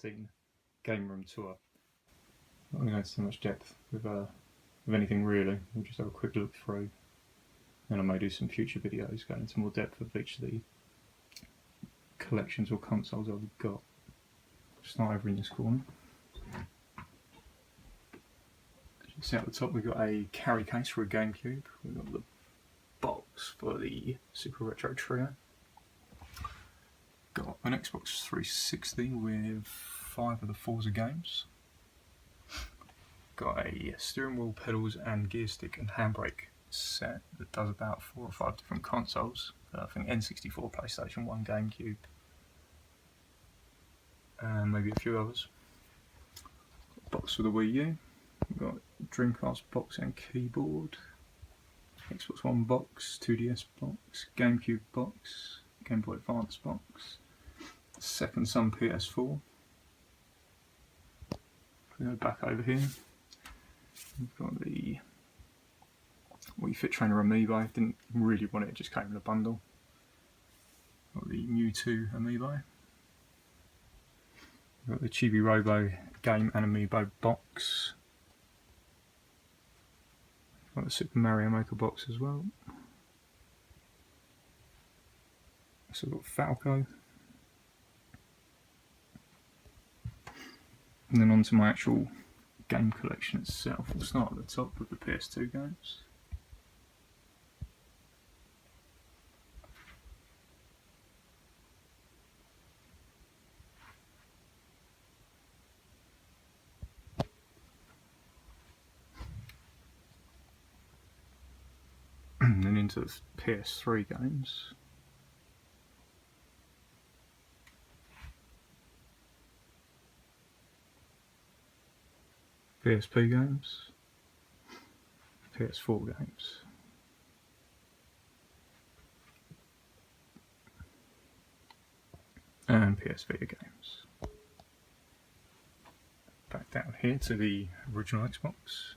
2016 game room tour. Not going to go into too much depth with anything really. We'll just have a quick look through, and I may do some future videos going into more depth of each of the collections or consoles I've got. Start over in this corner. As you can see at the top, we've got a carry case for a GameCube. We've got the box for the Super Retro Trio. Got an Xbox 360 with 5 of the Forza games. Got a steering wheel, pedals and gear stick and handbrake set that does about 4 or 5 different consoles. I think N64, PlayStation 1, GameCube, and maybe a few others. Got a box for the Wii U. We've got Dreamcast box and keyboard. Xbox One box, 2DS box, GameCube box, Game Boy Advance box, Second Son PS4. If we go back over here, we've got the Wii Fit Trainer Amiibo. Didn't really want it, it just came in a bundle. Got the Mewtwo Amiibo. We've got the Chibi Robo game and Amiibo box. Got the Super Mario Maker box as well. So we've got Falco. And then on to my actual game collection itself. We'll start at the top with the PS2 games. And then into the PS3 games. PSP games. PS4 games. And PS Vita games. Back down here to the original Xbox.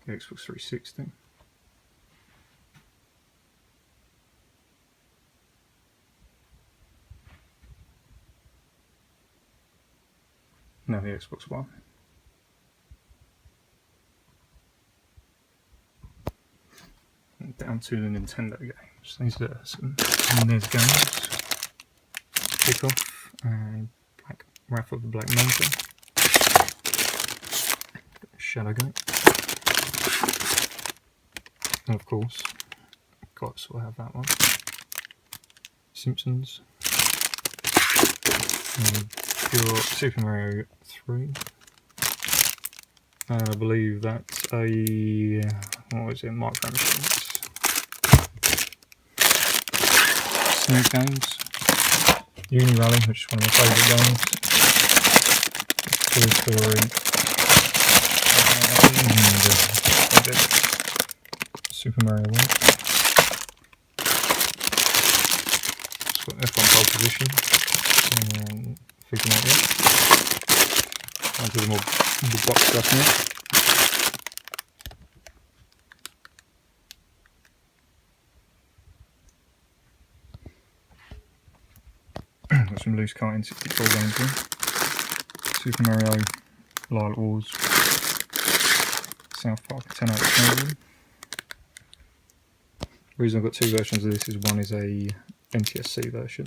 The Xbox 360. Now the Xbox One. And down to the Nintendo games. These are some NES games. Kickoff and Wrath of the Black Manta. Shadowgate. And of course, got to have that one. Simpsons. And your Super Mario 3. And I believe that's a, what is it, Micro Machines. Snoop games. Uni Rally, which is one of my favourite games. Toy Story. Super Mario 1. It's got F1 pole position. And figuring out yet. Onto the more the box stuff now. Got some loose Kart N64 games here. Super Mario, Lilac Wars, South Park 10 out of 10. The reason I've got 2 versions of this is one is a NTSC version.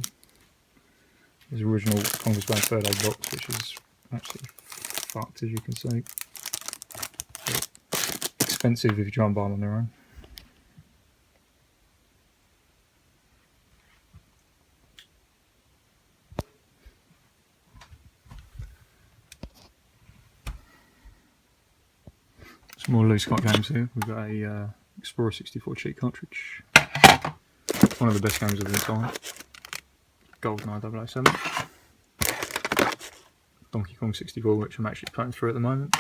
There's the original Congress Band Third Aid box, which is actually fucked, as you can see. But expensive if you try and buy them on their own. Some more loose Scott games here. We've got a Explorer 64 cheat cartridge. One of the best games of all time. GoldenEye 007. Donkey Kong 64, which I'm actually playing through at the moment.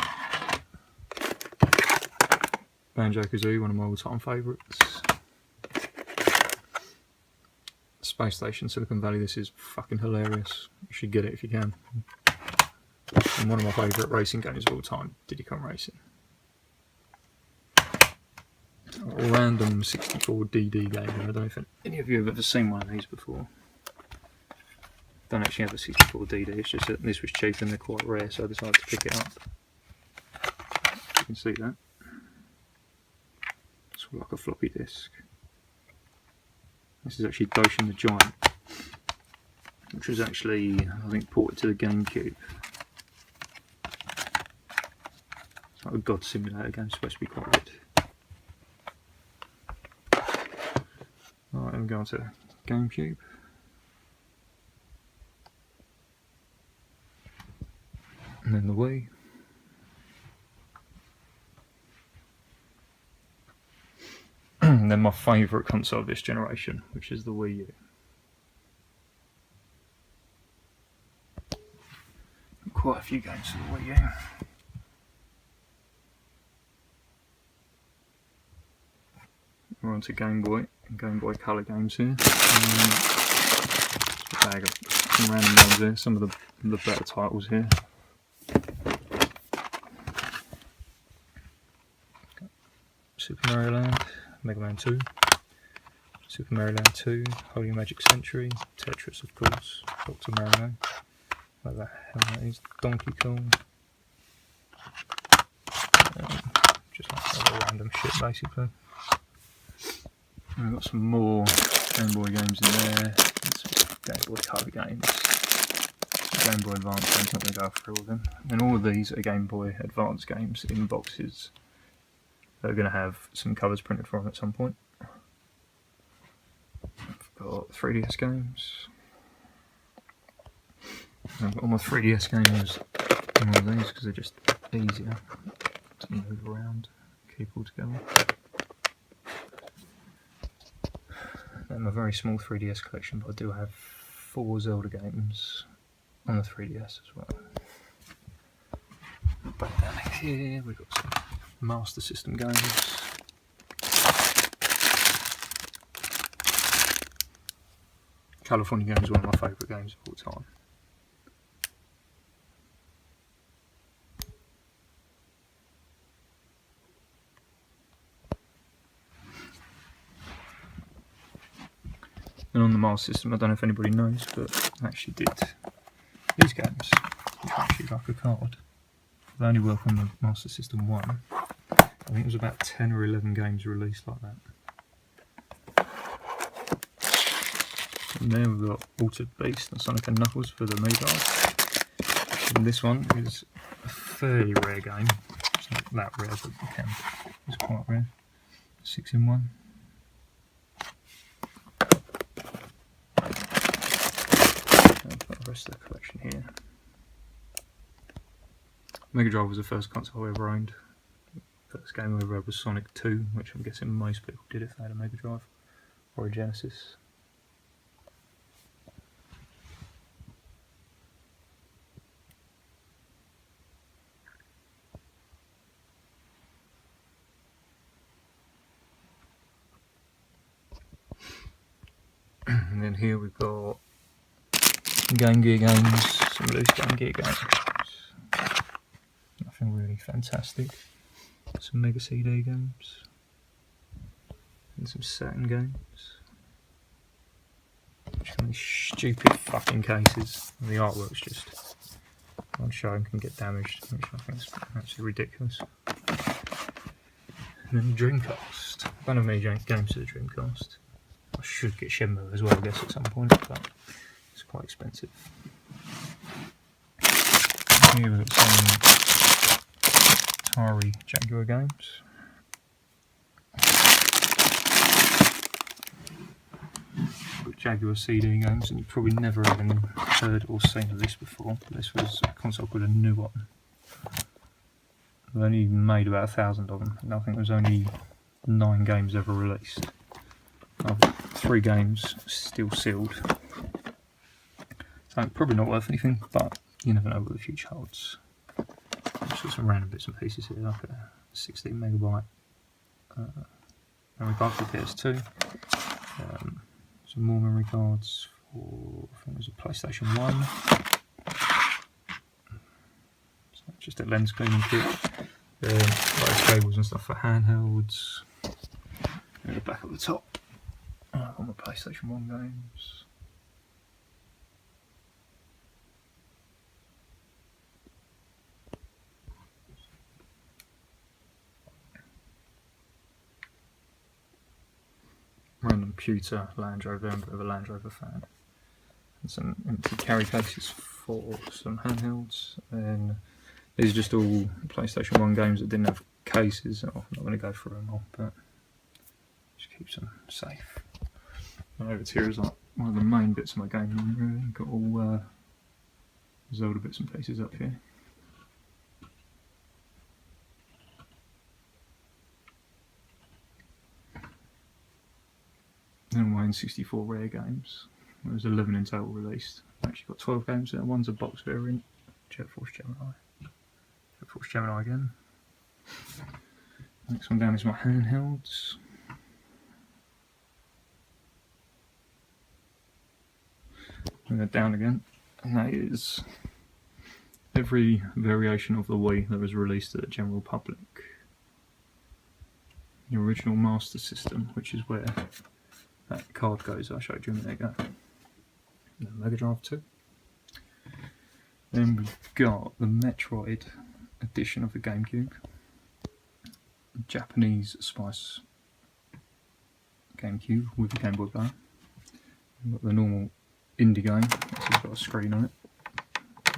Banjo-Kazooie, one of my all-time favourites. Space Station, Silicon Valley, this is fucking hilarious. You should get it if you can. And one of my favourite racing games of all time, Diddy Kong Racing. random 64DD game. I don't know if any of you have ever seen one of these before. Don't actually have a 64DD, it's just that this was cheap and they're quite rare, so I decided to pick it up. You can see that. It's like a floppy disk. This is actually Goshen the Giant, which was actually, I think, ported to the GameCube. It's like a God Simulator game, it's supposed to be quite good. Alright, then we go on to GameCube. And then the Wii. And then my favourite console of this generation, which is the Wii U. Quite a few games for the Wii U. We're on to Game Boy and Game Boy Color games here. A bag of some random ones here, some of the better titles here. Super Mario Land, Mega Man 2, Super Mario Land 2, Holy Magic Century, Tetris of course, Dr. Mario, what the hell that is, Donkey Kong, just like other random shit basically. And we've got some more Game Boy games in there, and some Game Boy Color games, Game Boy Advance games, not going to go through all of them. And all of these are Game Boy Advance games in boxes. They're going to have some covers printed for them at some point. I've got 3DS games. I've got all my 3DS games in one of these because they're just easier to move around, keep all together. And a very small 3DS collection, but I do have 4 Zelda games on the 3DS as well. Back down here, we've got some Master System games. California Games is one of my favourite games of all time. And on the Master System, I don't know if anybody knows, but I actually did these games, which are actually like a card. They only work on the Master System 1. I think it was about 10 or 11 games released like that. And there we've got Altered Beast and Sonic and Knuckles for the Mega Drive. And this one is a fairly rare game. It's not that rare, but it's quite rare. 6 in 1. I've got the rest of the collection here. Mega Drive was the first console I ever owned. First game I ever had was Sonic 2, which I'm guessing most people did if they had a Mega Drive or a Genesis. And then here we've got Game Gear games, some loose Game Gear games. Nothing really fantastic. Some Mega CD games. And some Saturn games. Which are these stupid fucking cases. And the artwork's just on show and can get damaged, which I think is absolutely ridiculous. And then the Dreamcast. I don't have many games to the Dreamcast. I should get Shenmue as well, I guess, at some point, but it's quite expensive. Here we've got some Atari Jaguar games. Got Jaguar CD games, and you've probably never even heard or seen of this before. This was a console called a Nuon. They only made about 1,000 of them, and I think there was only 9 games ever released. 3 games still sealed. So probably not worth anything, but you never know what the future holds. Just got some random bits and pieces here, like a 16 megabyte memory card for PS2. Some more memory cards for, I think it was a PlayStation 1. So just a lens cleaning kit. Cables and stuff for handhelds. And back at the top, I've got my PlayStation 1 games. Random pewter Land Rover, I'm a bit of a Land Rover fan. And some empty carry cases for some handhelds. And these are just all PlayStation 1 games that didn't have cases. I'm not going to go through them all, but just keeps them safe. And over here is like one of the main bits of my game room, really. Got all Zelda bits and pieces up here. And my N64 rare games. There was 11 in total released. I've actually got 12 games there. One's a box variant. Jet Force Gemini. Jet Force Gemini again. Next one down is my handhelds. And then down again. And that is every variation of the Wii that was released to the general public. The original Master System, which is where that card goes I showed you a minute ago. The Mega Drive 2. Then we've got the Metroid edition of the GameCube. Japanese Spice GameCube with the Game Boy Player. We've got the normal indie game, this has got a screen on it.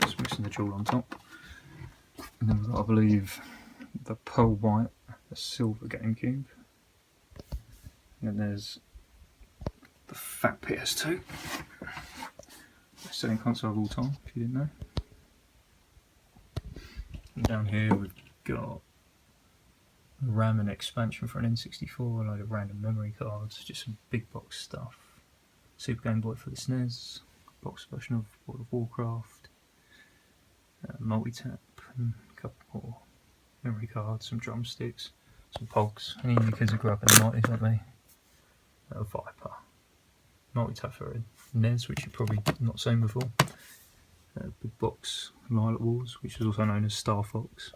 It's missing the jewel on top. And then we've got, I believe, the Pearl White, the silver GameCube. And then there's the fat PS2, best selling console of all time, if you didn't know. And down here we've got RAM and expansion for an N64, a load of random memory cards, just some big box stuff. Super Game Boy for the SNES, box version of World of Warcraft, multi-tap, and a couple more memory cards, some drumsticks, some pogs. Any of you kids who grew up in the 90s like me? A Viper. Multi-tap for a NES, which you've probably not seen before. Big box Lilac Wars, which is also known as Star Fox.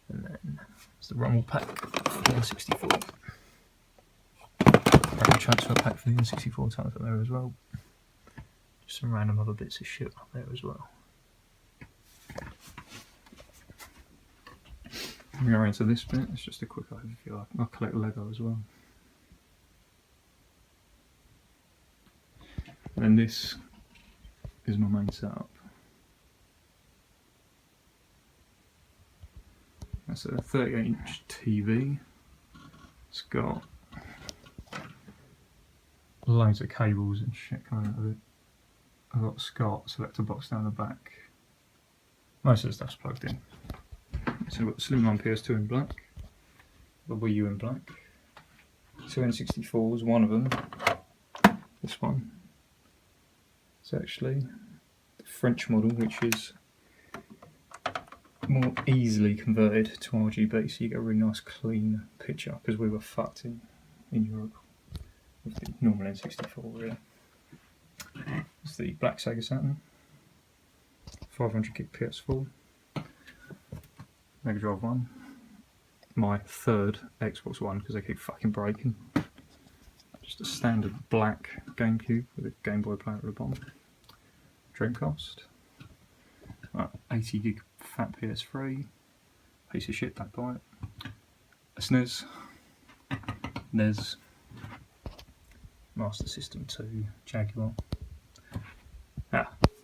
And then it's the Rumble pack for the N64. Rapid transfer pack for the N64 tucked up there as well. Just some random other bits of shit up there as well. We go into this bit, it's just a quick overview. I collect Lego as well. And then this is my main setup. That's a 38-inch TV. It's got loads of cables and shit coming out of it. I've got a SCART selector box down the back. Most of the stuff's plugged in. So we've got the Slimline PS2 in black, the Wii U in black, two N64s, one of them, this one. It's actually the French model, which is more easily converted to RGB, so you get a really nice clean picture, because we were fucked in Europe with the normal N64 really. It's the black Sega Saturn, 500 gig PS4, Mega Drive 1, my third Xbox One because they keep fucking breaking. Just a standard black GameCube with a Game Boy player at the bottom. Dreamcast. 80 gig fat PS3. Piece of shit, don't buy it. A SNES. NES. Master System 2. Jaguar.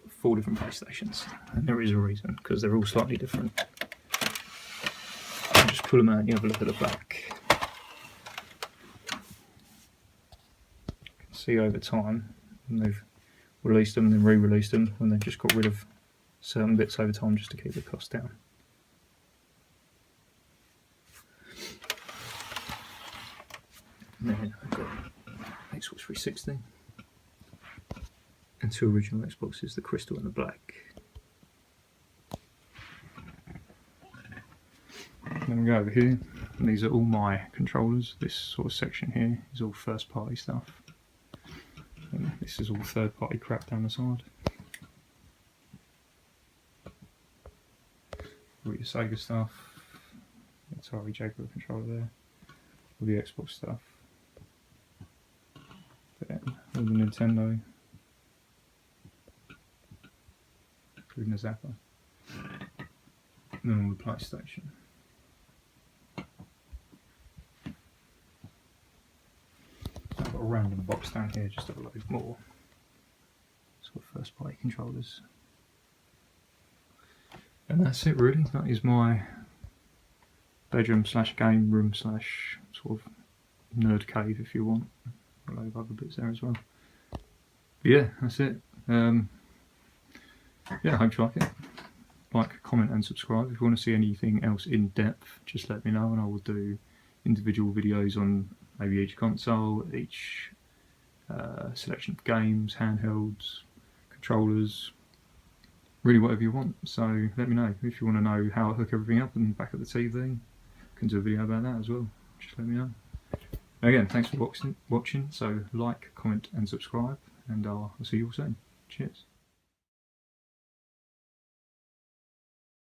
4 different PlayStations. And there is a reason, because they're all slightly different. I'll just pull them out and you have a look at the back. See over time, and they've released them and then re-released them, and they've just got rid of certain bits over time just to keep the cost down. And then I've got Xbox 360 and two original Xboxes, the Crystal and the Black. Then we go over here, and these are all my controllers. This sort of section here is all first party stuff. And this is all third party crap down the side. All your Sega stuff, Atari Jaguar controller there, all the Xbox stuff, Then all the Nintendo, including the Zapper, and then all the PlayStation. I've got a random box down here just to load more sort of first party controllers. And that's it really. That is my bedroom slash game room slash sort of nerd cave if you want. A load of other bits there as well. But yeah, that's it. Yeah, I hope you like it. Like, comment and subscribe. If you want to see anything else in depth, just let me know and I will do individual videos on maybe each console, each selection of games, handhelds, controllers, really whatever you want. So let me know. If you want to know how I hook everything up and back at the TV, I can do a video about that as well. Just let me know. Again, thanks for watching. So like, comment and subscribe, and I'll see you all soon. Cheers.